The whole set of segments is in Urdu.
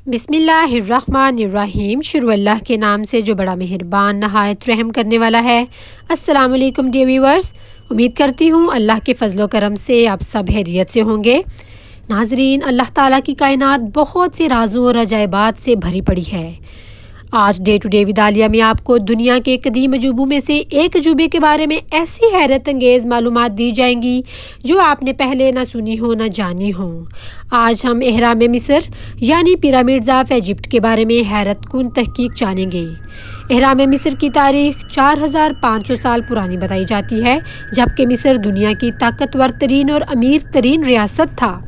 بسم اللہ الرحمن الرحیم۔ شروع اللہ کے نام سے جو بڑا مہربان نہایت رحم کرنے والا ہے۔ السلام علیکم ڈیئر ویورز، امید کرتی ہوں اللہ کے فضل و کرم سے آپ سب خیریت سے ہوں گے۔ ناظرین، اللہ تعالیٰ کی کائنات بہت سے رازوں اور عجائبات سے بھری پڑی ہے۔ آج ڈے ٹو ڈے ود عالیہ میں آپ کو دنیا کے قدیم عجوبوں میں سے ایک عجوبے کے بارے میں ایسی حیرت انگیز معلومات دی جائیں گی جو آپ نے پہلے نہ سنی ہو نہ جانی ہو۔ آج ہم اہرام مصر یعنی پیرامڈز آف ایجپٹ کے بارے میں حیرت کن تحقیق جانیں گے۔ اہرام مصر کی تاریخ 4500 سال پرانی بتائی جاتی ہے، جبکہ مصر دنیا کی طاقتور ترین اور امیر ترین ریاست تھا۔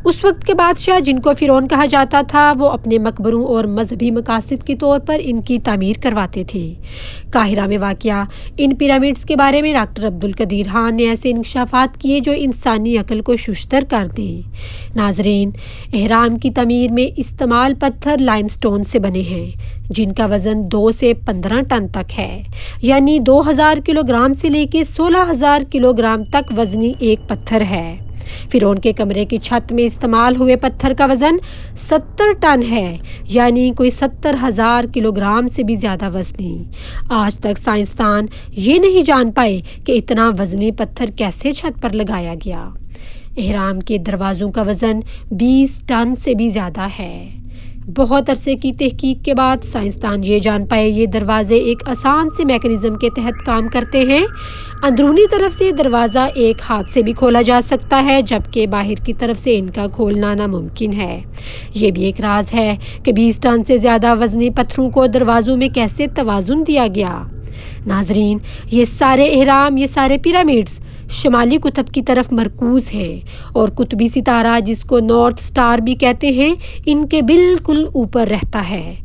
اس وقت کے بادشاہ، جن کو فرعون کہا جاتا تھا، وہ اپنے مقبروں اور مذہبی مقاصد کے طور پر ان کی تعمیر کرواتے تھے۔ قاہرہ میں واقع ان پیرامڈز کے بارے میں ڈاکٹر عبدالقدیر خان نے ایسے انکشافات کیے جو انسانی عقل کو ششدر کر دیں۔ ناظرین، اہرام کی تعمیر میں استعمال پتھر لائم سٹون سے بنے ہیں، جن کا وزن 2 سے 15 ٹن تک ہے، یعنی 2000 کلو گرام سے لے کے 16000 کلو گرام تک وزنی ایک پتھر ہے۔ فرعون کے کمرے کی چھت میں استعمال ہوئے پتھر کا وزن 70 ٹن ہے، یعنی کوئی 70,000 کلو گرام سے بھی زیادہ وزنی۔ آج تک سائنسدان یہ نہیں جان پائے کہ اتنا وزنی پتھر کیسے چھت پر لگایا گیا۔ اہرام کے دروازوں کا وزن 20 ٹن سے بھی زیادہ ہے۔ بہت عرصے کی تحقیق کے بعد سائنسدان یہ جان پائے یہ دروازے ایک آسان سے میکانزم کے تحت کام کرتے ہیں۔ اندرونی طرف سے دروازہ ایک ہاتھ سے بھی کھولا جا سکتا ہے، جبکہ باہر کی طرف سے ان کا کھولنا ناممکن ہے۔ یہ بھی ایک راز ہے کہ 20 ٹن سے زیادہ وزنی پتھروں کو دروازوں میں کیسے توازن دیا گیا۔ ناظرین، یہ سارے اہرام، یہ سارے پیرامڈز شمالی قطب کی طرف مرکوز ہیں، اور قطبی ستارہ، جس کو نارتھ سٹار بھی کہتے ہیں، ان کے بالکل اوپر رہتا ہے۔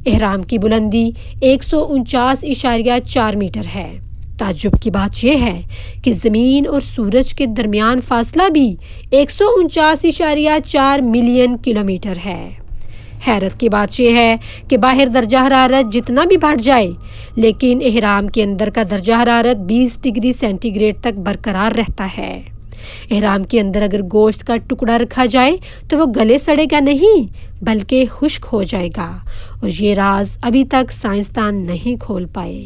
اہرام کی بلندی 149.4 میٹر ہے۔ تعجب کی بات یہ ہے کہ زمین اور سورج کے درمیان فاصلہ بھی 149.4 ملین کلومیٹر ہے۔ حیرت کی بات یہ ہے کہ باہر درجہ حرارت جتنا بھی بڑھ جائے، لیکن اہرام کے اندر کا درجہ حرارت 20 ڈگری سینٹی گریڈ تک برقرار رہتا ہے۔ اہرام کے اندر اگر گوشت کا ٹکڑا رکھا جائے تو وہ گلے سڑے گا نہیں، بلکہ خشک ہو جائے گا، اور یہ راز ابھی تک سائنسدان نہیں کھول پائے۔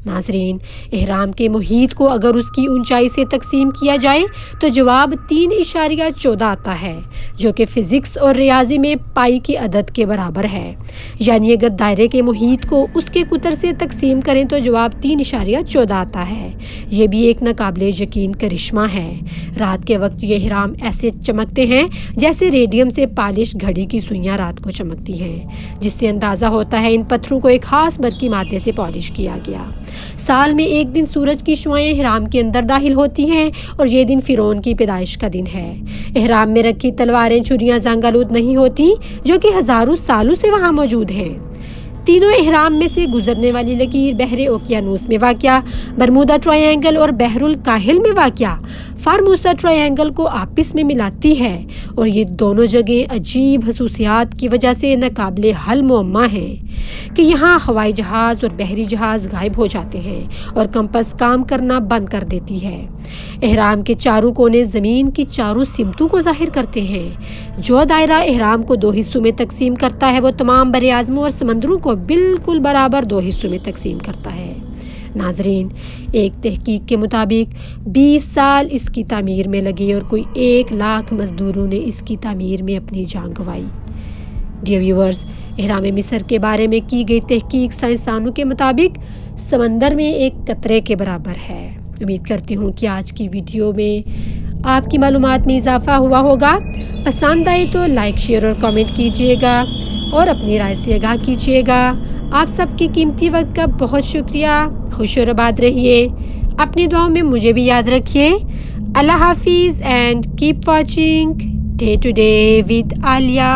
ناظرین، اہرام کے محیط کو اگر اس کی اونچائی سے تقسیم کیا جائے تو جواب 3.14 آتا ہے، جو کہ فزکس اور ریاضی میں پائی کی عدد کے برابر ہے۔ یعنی اگر دائرے کے محیط کو اس کے قطر سے تقسیم کریں تو جواب 3.14 آتا ہے۔ یہ بھی ایک ناقابل یقین کرشمہ ہے۔ رات کے وقت یہ اہرام ایسے چمکتے ہیں جیسے ریڈیم سے پالش گھڑی کی سوئیاں رات کو چمکتی ہیں، جس سے اندازہ ہوتا ہے ان پتھروں کو ایک خاص برقی مادے سے پالش کیا گیا۔ سال میں ایک دن سورج کی شعاعیں اہرام کے اندر داخل ہوتی ہیں، اور یہ دن فرعون کی پیدائش کا دن ہے۔ اہرام میں رکھی تلواریں، چھریاں زنگ آلود نہیں ہوتی، جو کہ ہزاروں سالوں سے وہاں موجود ہیں۔ تینوں اہرام میں سے گزرنے والی لکیر بحر اوقیانوس میں واقع برمودا ٹرائی اینگل اور بحر الکاہل میں واقع فارموسا ٹرائی اینگل کو آپس میں ملاتی ہے، اور یہ دونوں جگہیں عجیب خصوصیات کی وجہ سے ناقابل حل معمہ ہیں کہ یہاں ہوائی جہاز اور بحری جہاز غائب ہو جاتے ہیں اور کمپس کام کرنا بند کر دیتی ہے۔ اہرام کے چاروں کونے زمین کی چاروں سمتوں کو ظاہر کرتے ہیں۔ جو دائرہ اہرام کو 2 حصوں میں تقسیم کرتا ہے، وہ تمام براعظموں اور سمندروں کو بالکل برابر 2 حصوں میں تقسیم کرتا ہے۔ ناظرین، ایک تحقیق کے مطابق 20 سال اس کی تعمیر میں لگے، اور کوئی 1 لاکھ مزدوروں نے اس کی تعمیر میں اپنی جان گنوائی۔ ڈیئر ویورز، اہرام مصر کے بارے میں کی گئی تحقیق سائنسدانوں کے مطابق سمندر میں ایک قطرے کے برابر ہے۔ امید کرتی ہوں کہ آج کی ویڈیو میں آپ کی معلومات میں اضافہ ہوا ہوگا۔ پسند آئے تو لائک، شیئر اور کامنٹ کیجیے گا، اور اپنی رائے سے آگاہ کیجیے گا۔ آپ سب کی قیمتی وقت کا بہت شکریہ۔ خوش اور آباد رہیے، اپنی دعاؤں میں مجھے بھی یاد رکھیے۔ اللہ حافظ، and keep watching day to day with Aliya.